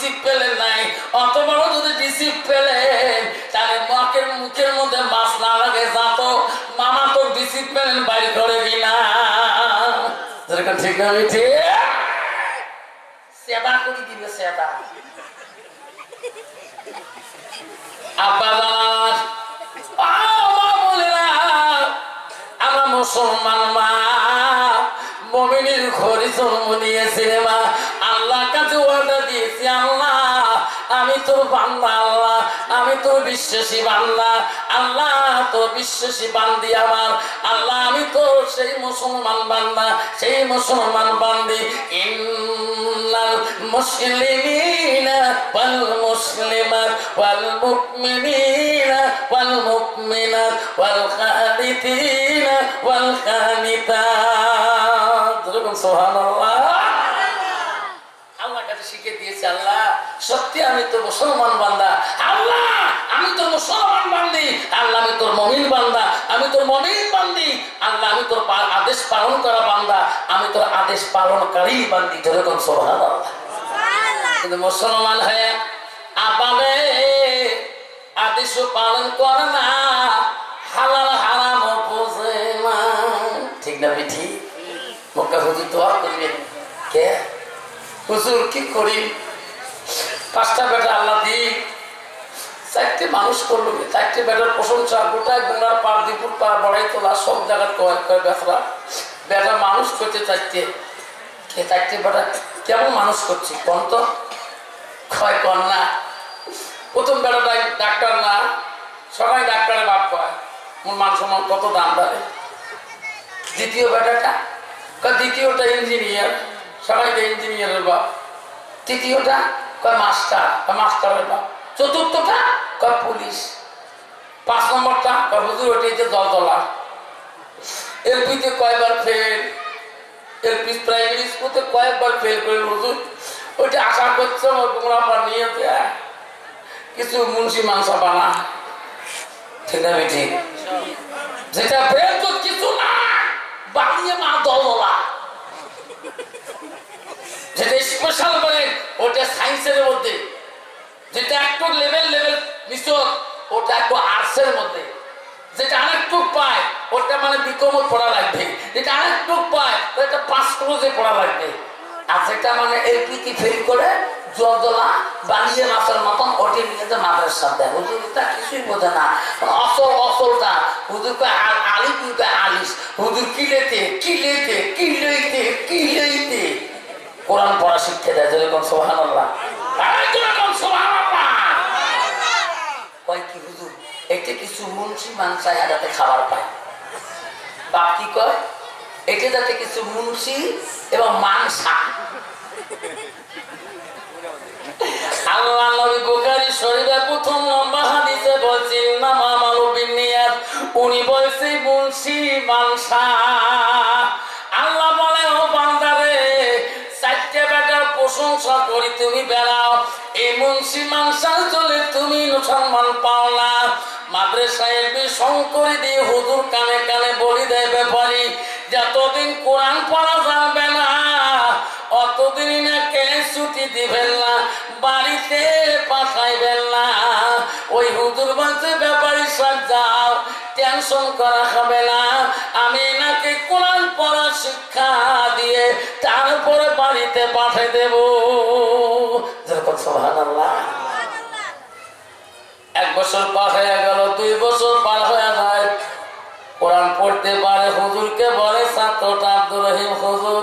Discipline নাই। অত বড় যদি ডিসিপ্লিন, তাহলে মুখের মধ্যে মাছ না লাগে যাতো মামা তো ডিসিপ্লিন বাইর করে কিনা। ঠিক না ঠিক? সেবা করে দিবে সেবা। আব্বা জানার আমরা মুসলমান মা, মুমিনের ঘরে জন্ম নিয়েছে মা। আল্লাহ কাছে ওয়াদা দিয়েছি, আল্লাহ আমি তোর বান্দা, আল্লাহ আমি তোর বিশ্বাসী বান্দা, আল্লাহ তোর বিশ্বাসী বান্দি আমার, আল্লাহ আমি তোর সেই মুসলমান বান্দা, সেই মুসলমান বান্দি। ইন্নাল মুসলিমিনা ওয়াল মুসলিমাত ওয়াল মুমিনিনা ওয়াল মুমিনাত ওয়াল কানিতিনা ওয়াল কানিতাত। সুবহানাল্লাহ। আল্লাহ কাছে শিখিয়ে দিয়েছে, আল্লাহ সত্যি আমি তোর মুসলমান বান্দা, আল্লাহ আমি তোর মুসলমান বান্দি, আল্লাহ আমি তোর মুমিন বান্দা, আমি তোর মুমিন বান্দি, আল্লাহ আমি তোর আদেশ পালন করা বান্দা, আমি তোর আদেশ পালনকারী বান্দি। যেরকম সুবহানাল্লাহ। কিন্তু মুসলমান হয়ে আপাবে আদেশ পালন করে না, হালাল হারাম বোঝে না। ঠিক না বিঠি? মক্কা হুজুর দোয়া করবেন, কে হুজুর কি করি, 5টা বেটা আল্লাহ দিই, 4টে মানুষ করলো, 4টে বেটার প্রশংসা গোটায় গুনার পার দীপুর পার বড়াই তোলা সব জায়গায় কয় বেটা বেটা মানুষ করতে 4টে। 4টে বেটা কেমন মানুষ করছি কোন তো? ক্ষয় কর না। প্রথম বেটাটাই ডাক্তার না, সবাই ডাক্তারের বাপ কয়, মোর মান সম্মান কত দাম দেবে। দ্বিতীয় বেটাটা, দ্বিতীয়টা ইঞ্জিনিয়ার, সবাই ইঞ্জিনিয়ারের বাপ। তৃতীয়টা কয় মাস্টার, মাস্টারের বাপ। চতুর্থটা কয় পুলিশ। 5 নম্বরটা কয় হুজুর ওটাই যে জলতলা। এলপিতে কয়বার ফেল, এলপি প্রাইমারি স্কুলতে কয়েকবার ফেল করে হুজুর ওইটা আশা করছে তোমরা নিয়ে কিছু মুন্সি মাংসা বানা। ঠিক না বেঠি? যেটা ফেল তো কিছু না, বানিয়ে মা দললা। যেটা স্পেশাল মানে ওটা সায়েন্সের মধ্যে, যেটা একটু লেভেল মিশর ওটা একটু আর্টসের মধ্যে, যেটা আরেকটু পায় ওটা মানে বিকম পড়া লাগবে, যেটা আরেকটু পায় ওটা 5 ক্লোজে পড়া লাগবে। আর যেটা মানে এলপিটি ফেল করে জলদলা বানিয়ে মাছের মতন ওটি নিয়ে যে মাছের সাথে হুজুর তা কিছুই বোঝে না। অসলটা হুজুর কয় আলিফ কয় আলিস, হুজুর কিলেতে কিলেতে কিলেতে কিলেতে কোরআন পড়া শিক্ষা দেয়। যেরকম সুবহানাল্লাহ। কয় কি হুজুর এটা কিছু মুন্সি মানসায় যাতে খাবার পায়। বাপ কি কয় এটা যাতে কিছু মুন্সি এবং মানসা। আল্লাহ নবী বুখারী শরীফে প্রথম লম্বা হাদিসে বলছেন নামা আমালু বিন্নিয়াত, উনি বলছে মুন্সি মানসা। আল্লাহ বলে ও বান্দারে 4টে বেটার প্রশংসা করি তুমি বেড়াও, এই মুন্সি মানসার চলে তুমি সম্মান পাও না। মাদ্রাসায় শঙ্করী দিয়ে হুজুর কানে কানে বলি দেয় ব্যাপারী, যতদিন কোরআন পড়া যাবে না অতদিন না ক্লাস ছুটি দিবেন না, বাড়িতে পাঠাইবেন না। ওই হুজুর বলছে ব্যাপারী সব যাও, টেনশন করা হবে না, আমি নাকি কোরআন পড়া শিক্ষা দিয়ে তারপরে বাড়িতে পাঠিয়ে দেব। যেরকম সুবহানাল্লাহ। 1 বছর পার হয়ে গেল, 2 বছর পার হয়ে যায়, কোরআন পড়তে পারে। হুজুরকে বলে ছাত্রটা আব্দুর রহিম হুজুর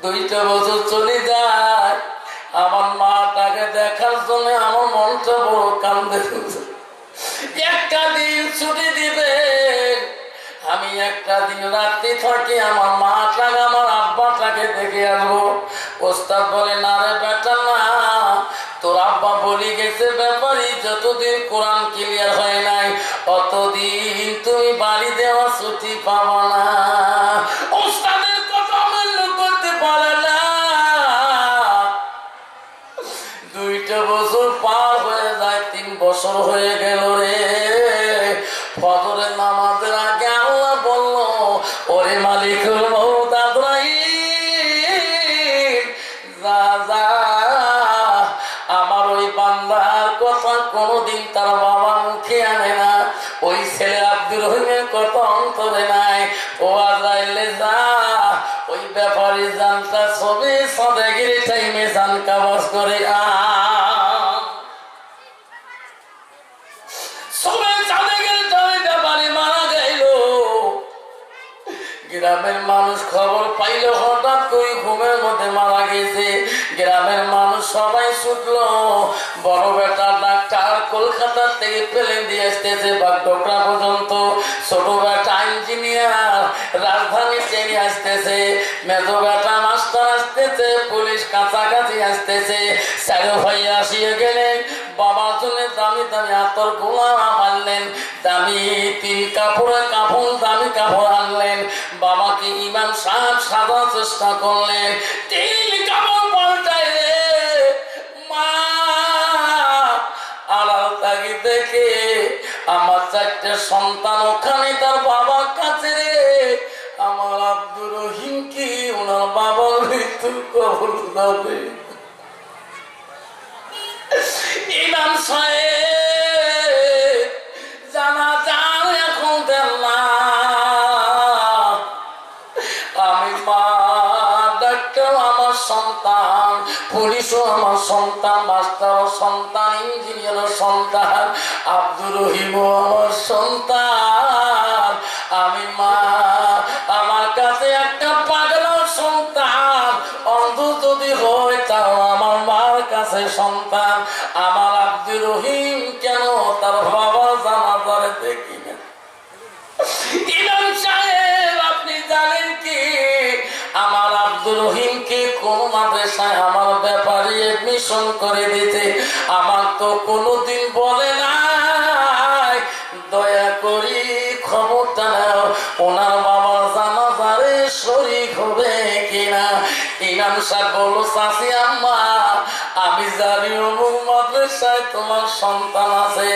2টা বছর চলে যায়, আমার মাটাকে দেখার জন্য আমার মনটা বড় কান্দে। একটা দিন ছুটি দিবে, আমি একটা দিন রাত্রি থাকি আমার মাটাকে আমার আব্বাটাকে দেখে আসবো। ওস্তাদ বলে না রে বেটা না, তোর আব্বা বলি গেছে ব্যাপারী যতদিন কোরআন ক্লিয়ার হয় নাই অতদিন তুমি বাড়ি দেওয়া ছুটি পাবো না। ওস্তাদের কথা অমান্য করতে পারে না। 2টা বছর পার হয়ে যায়, 3 বছর হয়ে গেল রে। ফজরের নামাজের আগে আল্লাহ বলল ওরে মালিকুল মউত আজরাইল যা যা বান্দার কথা কোনোদিন তার বাবা মুখে আনে না। ওই ছেলে আব্দুর রহিমের কথা অন্তরে নাই। ও আজরাইলে যা ওই ব্যাপারে জানতা সবে সদাগিরি টাইমে জান কাবাজ করে সবে সদাগিরি টাইমে ব্যাপারে মারা গেল। গ্রামের মানুষ খবর পাইল হঠাৎ করে ঘুমের মধ্যে মারা গেছে। গ্রামের মানুষ সবাই ছুটলো। বড় বেটা ডাক্তার কলকাতা থেকে প্লেন দিয়ে আসতেছে বাগডোগরা পর্যন্ত। ছোট বেটা ইঞ্জিনিয়ার রাজধানী ট্রেনে আসতেছে। মেজো বেটা মাস্টার আসতেছে। পুলিশ কাছাকাছি আসতেছে। চারো ভাই আসিয়ে গেলেন। বাবার জন্য দামি দামি আতর গোলা আনলেন। দামি তিন কাপড়ের কাপড় দামি কাপড় আনলেন। বাবাকে ইমাম সাহেব সাজার চেষ্টা করলেন। তিন কাপড় পাল্টাইলে মা আড়াল তাকি দেখে আমার চারটে সন্তান ওখানে তার বাবার কাছে রে। আমার আব্দুর রহিম কি ওনার বাবার মৃত্যুর খবর যাবে। ইমাম সাহেব জানা যান এখন দেন না। আমি মা ডাক্তার আমার সন্তান, পুলিশও আমার সন্তান, মাস্টারও সন্তান, ইঞ্জিনিয়ারও সন্তান, আব্দুর রহিমও আমার সন্তান। আমি মা আমার কাছে একটা পাগলা সন্তান অন্ধ যদি হয় তাও আমার মার কাছে সন্তান। আমার আব্দুর রহিম কেন তার বাবা জানাজারে দেখি না। ইমাম সাহেব আপনি জানেন কি আমার আব্দুর রহিমকে কোন মাদ্রাসায় আমার ব্যাপারে এডমিশন করে দিতে আমার তো কোনোদিন বলে নাই। দয়া করি খবরটা নাও ওনার বাবার জানাজারে শরীক হবে কিনা। ইমাম সাহেব বলল চাচি আম্মা আমি জানি অমুক মাদ্রাসায় তোমার সন্তান আছে।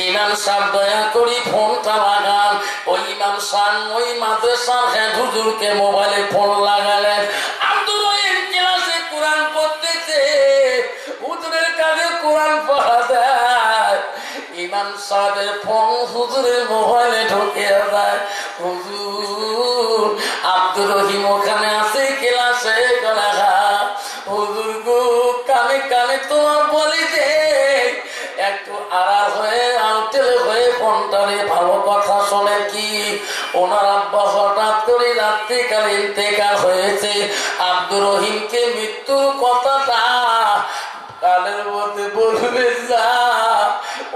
ইমাম সাহেব দয়া করি ফোনটা লাগান। ওই ইমাম সাহেব ওই মাদ্রাসার হেড হুজুরকে মোবাইলে ফোন লাগালেন। আব্দুর রহিম ক্লাসে কোরআন পড়তেছে। হুজুরের কাছে কোরআন পড়া দেয়। ইমাম সাহেবের ফোন হুজুরের মোবাইলে ঢুকে যায়। হুজুর আব্দুর রহিম ওখানে আছে ক্লাসে করা। হুজুর গো কানে কানে তোমার বলি দে একটু আড়াল হয়ে আউটেল হয়ে ফোনটারে ভালো কথা শোনে কি ওনার আব্বা হঠাৎ করে রাত্রিকালে ইন্তেকাল হয়েছে। আব্দুর রহিমকে মৃত্যুর কথাটা কালের মধ্যে বলবে যা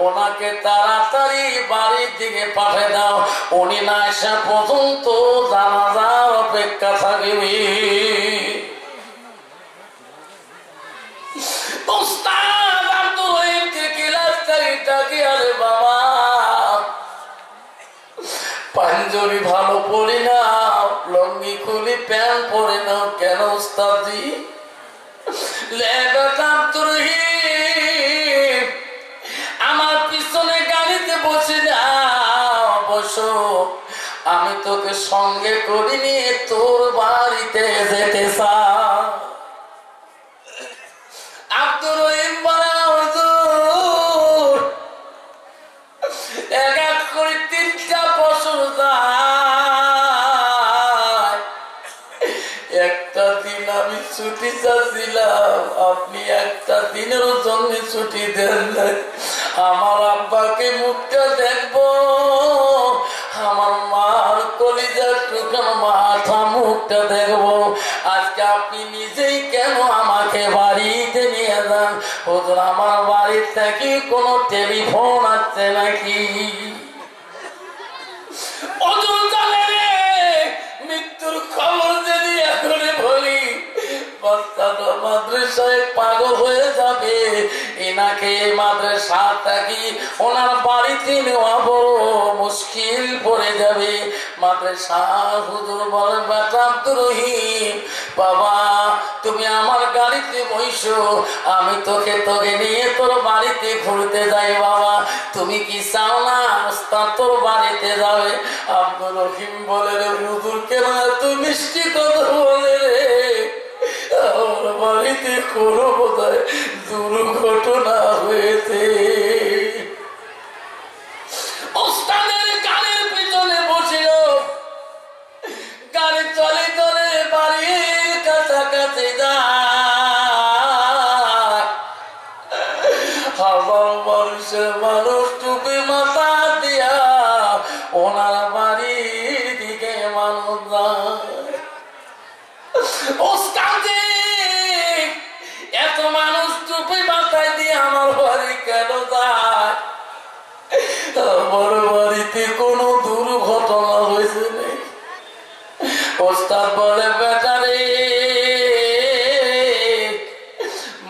ওনাকে তাড়াতাড়ি বাড়ির দিকে পাঠিয়ে দাও। উনি না আসা পর্যন্ত জানাজার অপেক্ষা থাকবে। উস্তাদ আব্দুর রহিমকে ক্লাসটাকে আরে বাবা পাঞ্জাবি ভালো পরি না, লঙ্গি খুলি প্যান্ট পরে নাও কেন উস্তাদজি? আব্দুর রহিম আমার পিছনে গাড়িতে বসে যাও বসো। আমি তোকে সঙ্গে করে নিয়ে তোর বাড়িতে যেতে চাই। আব্দুর রহিম বলে হুজুর এক এক করে 3টা বছর যায়। একটা দিন আমি ছুটি চাচ্ছিলাম আপনি একটা দিনের জন্য ছুটি দেন নাই। আমার আব্বাকে মুখটা দেখবো, আমার মার কলিজার টুকরা মাথা মুখটা দেখবো। আজকে আপনি নিজেই কেন আমাকে বাড়িতে নিয়ে যান? হুজুর আমার বাড়ির থেকে কোনো টেলিফোন আসছে নাকি? হুজুর জানে রে মৃত্যুর খবর যদি এখন বলি বাচ্চাটা মাদ্রাসায় পাগল হয়ে যাবে। এনাকে মাদ্রাসা থাকি ওনার বাড়িতে নেওয়া বড় মুশকিল পড়ে যাবে। মাদ্রাসা হুজুর বলে বেটা আব্দুর রহিম বাবা তুমি আমার গাড়িতে বসো, আমি তোকে নিয়ে তোর বাড়িতে ঘুরতে যাই। বাবা তুমি কি চাও না ওস্তাদ তোর বাড়িতে যাবে? আব্দুর রহিম বলে রে হুজুর কেন এত মিষ্টি কথা বলে রে? আমার বাড়িতে কোনো বোধহয় দুর্ঘটনা হয়েছে। মানুষের মানুষ টুপি মাথা দিয়া ওনার বাড়ির দিকে মানুষ যায়। ওস্তাদে এত মানুষ টুপি মাথায় দিয়ে আমার বাড়ি কেন যায়? আমার বাড়িতে কোনো দুর্ঘটনা হয়েছে নেই। ওস্তাদ বলে বেটারে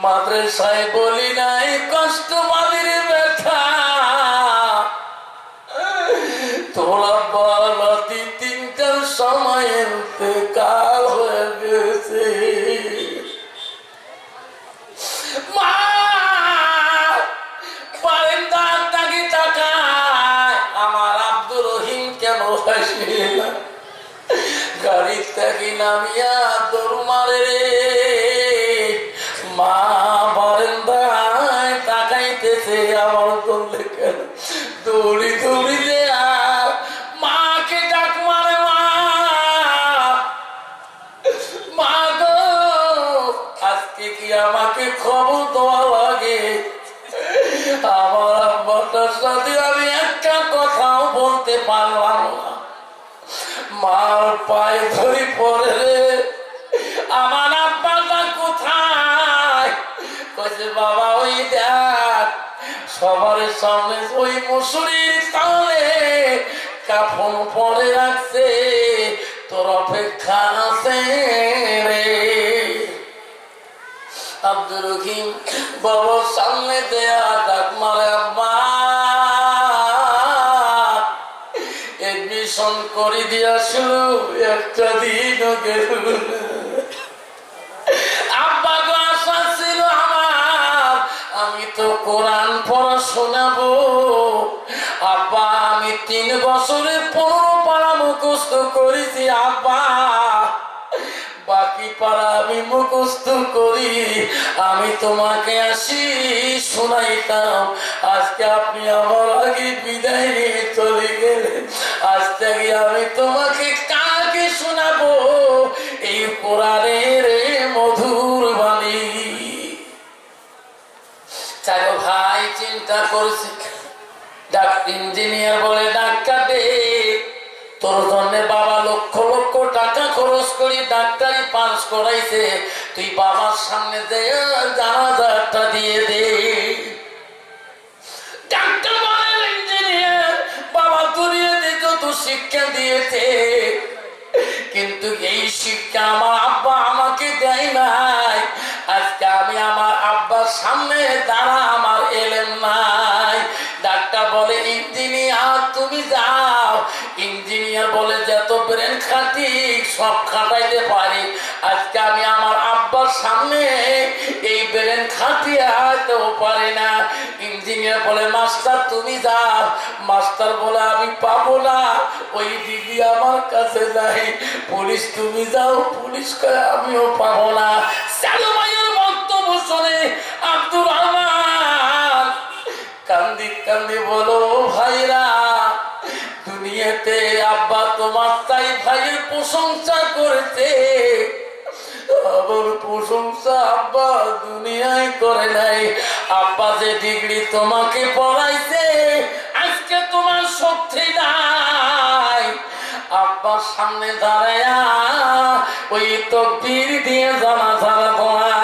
মাদ্রাসায় বলি নাই কষ্ট বাড়ির ব্যথা, তোরা রাতি 3টার সময় কাল হয়ে গেছে। মা বারান্দার তাকি তাকায় আমার আব্দুর রহিম কেন হাসে না? গাড়ির থেকে নামিয়া দৌড় মারে রে। মা বারান্দায় তাকাইতেছে আমার দৌড়লে কেন? দৌড়ি দৌড়ি দেয়া মাকে ডাক মারে, মা মা গো আজকে কি আমাকে খবর দেওয়া লাগে? আমার আব্বাটার সাথে আমি একটা কথাও বলতে পারলাম না। মার পায়ে ধরি পড়ে রে, আমার আব্বাটা কোথায়? কইছে বাবা ওই দেখ সবার সামনে ওই মুসুরির তালে কাফন পরে রাখছে, তোর অপেক্ষা আছে রে। আব্দুর রহিম বাবার সামনে দেয়া ডাক মারে, আব্বা এডমিশন করে দিয়ে আসলো, একটা দিনও গেল না। আব্বা গো আশা ছিল আমার আমি তো কোরআন পড়া শোনাবো। আব্বা আমি 3 বছরে 15 পারা মুখস্থ করেছি আব্বা, বাকি পারা আমি মুখস্থ করি আমি তোমাকে আসি শোনাইতাম। আজকে আপনি আমার আগে বিদায় নিয়ে চলে গেলেন, আজ থেকে আমি তোমাকে কাকে শোনাবো এই কোরআনের মধুর বাণী? চারো ভাই চিন্তা করছে, ইঞ্জিনিয়ার বলে ডাক্তার দে, তোর জন্য বাবা লক্ষ লক্ষ টাকা খরচ করি ডাক্তারি পাস করাইছে, তুই বাবার সামনে জানাজাটা দিয়ে দে। ডাক্তার বলেন ইঞ্জিনিয়ার বাবা দুনিয়াতে যত শিক্ষা দিয়েছে কিন্তু এই শিক্ষা আমার আব্বা আমাকে দেয় নাই। আজকে আমি আমার আব্বার সামনে দাঁড়া আমার এলেম নাই। ডাক্তার বলে ইঞ্জিনিয়ার তুমি যাও। ইঞ্জিনিয়ার বলে যত ব্রেন খাটি সব খাটাইতে পারি, আজকে আমি আমার আব্বার সামনে এই ব্রেন খাটিয়াতেও পারি না। ইঞ্জিনিয়ার বলে মাস্টার তুমি যাও। মাস্টার বলে আমি পাবো না, ওই দিদি আমার কাছে নাই। পুলিশ তুমি যাও। পুলিশ কয়ে আমিও পাবো না। সালু ভাইয়ের বক্তব্য শুনে আব্দুর রহমান কান্দি কান্দি বলো ভাইরা দুনিয়াতে আব্বা তোমার তাই ভাইয়ের প্রশংসা করেছে, আমার প্রশংসা আব্বা দুনিয়ায় করে নাই। আব্বা যে ডিগ্রি তোমাকে পড়াইছে আজকে তোমার শক্তি নাই। আব্বার সামনে দাঁড়ায়া ওই তাকবীর দিয়ে জানাজারা পড়া,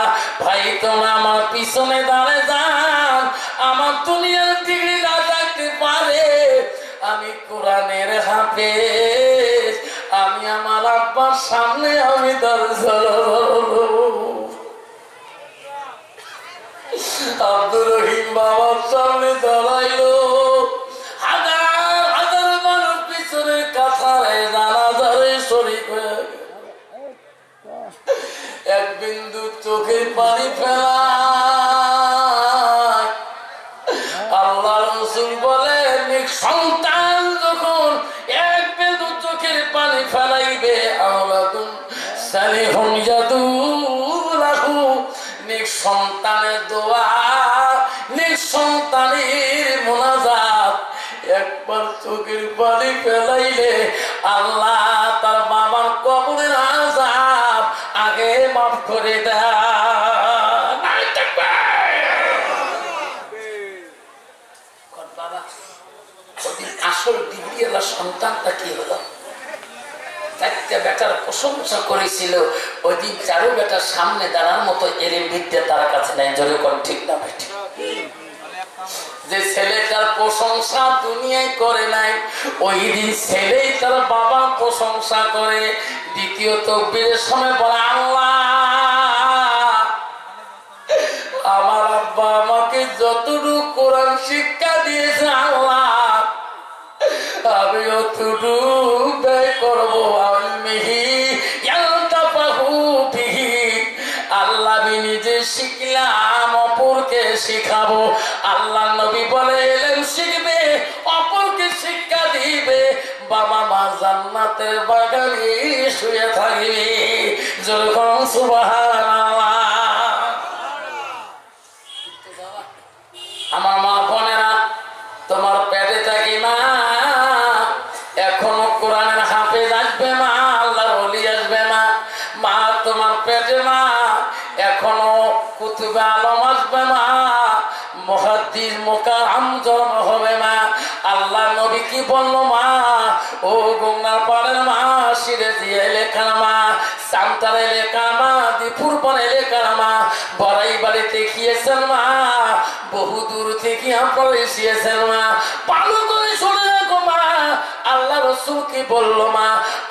ভাই তোমরা আমার পিছনে দাঁড়ায় যান। আমার দুনিয়ার ডিগ্রি না থাকতে পারে, আমি কোরআনের হাফেজ, আমি আমার আব্বার সামনে আমি আব্দুর রহিম বাবার সামনে দাঁড়াইলো। হাজার হাজার মানুষ পিছনে কাছারে জানাজারে শরীক হয়ে গেল। এক বিন্দু চোখের পানি ফেলা। আল্লাহ রাসূল বলেন সন্তান যখন এক বিন্দু চোখের পানি ফেলাইবে আওলাদুন সালিহুন ইয়াদুলাহু, নিঃসন্তানের দোয়া নিঃসন্তানের মুনাজাত একবার চোখের পানি ফেলাইলে আল্লাহ তার বাবার কবরের আযাব আগে মাফ করে দেয়। প্রশংসা করেছিল, ওই দিন চারু বেটার সামনে দাঁড়ার মতো এলিম বিদ্যা তার কাছে নাই। জোরে কোন ঠিক না বেটি? যে ছেলেটার প্রশংসা দুনিয়ায় করে নাই, ওই দিন ছেলেই তার বাবা প্রশংসা করে। দ্বিতীয় তাকবীরের সময় বলে, আল্লাহ আমার আব্বা আমাকে যতটুকু কোরআন শিক্ষা দিয়েছে আল্লাহ আমি অতটুকু ব্যয় করবো। আল্লাহ আমি নিজে শিখলাম, অপরকে শিখাবো। আল্লাহ নবী বলে এলেম শিখবে, অপরকে শিক্ষা দিবে, বাবা মা জান্নাতের বাগানে শুয়ে থাকবে। যেরকম সুবহানাল্লাহ। আমার মা বোনেরা, তোমার পেটে থাকি মা এখনো কোরআনের হাফেজ আসবে মা, আল্লাহর ওলি আসবে মা। মা তোমার পেটে মা এখনো কুতুবে আলম আসবে মা, মুহাদ্দিস মুকাররম জন্ম হবে মা। আল্লাহ নবী কি বললো মা? ও গঙ্গা পাড়ের মা, সিরাজি এলাকার মা, সান্তার এলাকার মা, দীপুর পাড় এলাকার মা, বড়াই বাড়িতে গিয়েছেন মা, বহু দূর থেকে আপনারা এসেছেন মা, ভালো করে শুনে রাখো মা। আল্লাহ রাসূল কি বললো মা?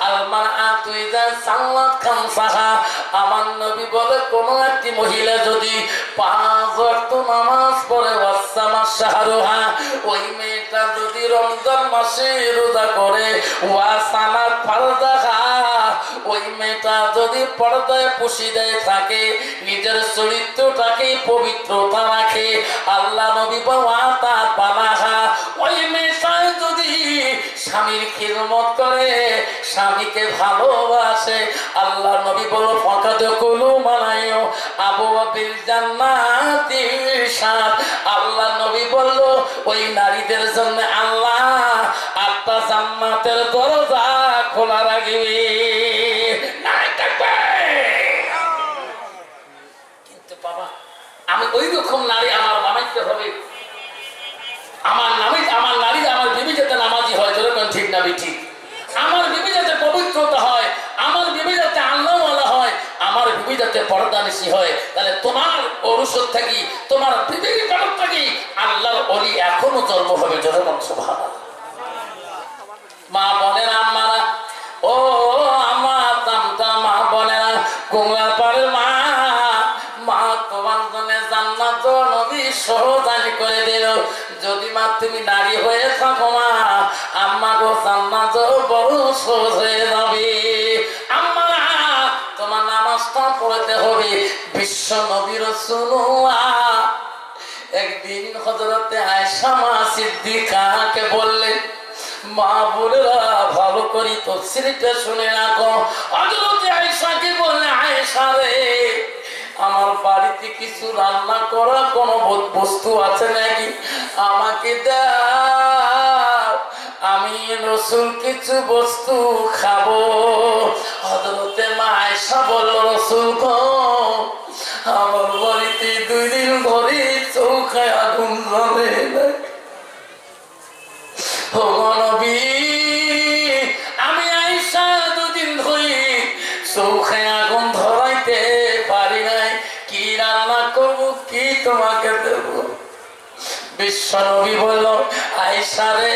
আলমান আতুইজা সাল্লাত খামসাহা, আমার নবী বলে কোন একটি মহিলা যদি 5 ওয়াক্ত নামাজ পড়ে, ওয়াসামা শাহরুহা, ওই মেয়েটা যদি রমজান মাসে রোজা করে, ওয়াসানাত ফারদাহা, ওই মেয়েটা যদি পর্দায় পুশিদায় থাকে, নিজের চরিত্রটাকে পবিত্রতা রাখে, আল্লাহ নবী ওয়াতা বানাহা, ওই মেয়েটা যদি স্বামীর খিদমত করে, স্বামীকে ভালোবাসে, আল্লাহ নবী বলো ফাকাদ কুলু মানায়ো আবওয়াবিল জান্নাতি শাদ। আল্লাহ নবী বলল ওই নারীদের জন্য আল্লাহ 8টা জান্নাতের দরজা খোলা রাখবে। কিন্তু বাবা আমি ওই রকম নারী আমার বানাইতে হবে, আমার নারী আমার বিবি যাতে নামাজি হয়। যেরকম ঠিক না ঠিক? আমার বিবি যাতে পবিত্রতা হয়, আমার বিবি যাতে আল্লাহওয়ালা হয়, আমার বিবি যাতে পর্দানিশী হয়। তাহলে তোমার ঔষধ থাকি, তোমার বিবির কারণ থাকি আল্লাহর ওলি এখনো জন্ম হবে। যেরকম সুবহানাল্লাহ। মা বোনেরা, আমারা ও আমার তামতা মা বোনেরা, গঙ্গা পাড়ের মা, মা তোমার জন্য জান্নাত নবী সহজানি করে দিল। যদি মা তুমি নারী হয়ে থাকো মা, আম্মা গো জান্নাত বড় সহজ হয়ে যাবে। আম্মা তোমার নামাজটা পড়তে হবে। বিশ্ব নবী রাসূলুল্লাহ একদিন হযরতে আয়েশা মা সিদ্দিকাকে বললেন, মা বোনেরা ভালো করি তাফসীরটা শুনে রাখো। হযরতে আয়েশাকে বললেন, আয়েশা রে আমার বাড়িতে কিছু রান্না করা কোন বস্তু আছে নাকি? আমাকে দাও, আমি রাসূল কিছু বস্তু খাবো। হযরতে মা আয়েশা বলল, রাসূল গো আমার বাড়িতে 2 দিন ধরে চৌকায় আগুন জ্বলে না। ও নবী আমি আয়েশা 2 দিন ধরে চৌকায় আগুন ধরাইতে পারি নাই, কি রান্না করবো, কি তোমাকে দেব? বিশ্ব নবী বলল, আয়েশা রে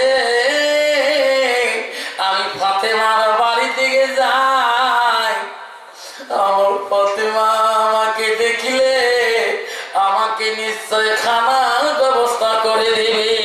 আমি ফাতেমার বাড়ি থেকে যাই, আমার ফাতেমা আমাকে দেখলে আমাকে নিশ্চয় খানার ব্যবস্থা করে দিবে।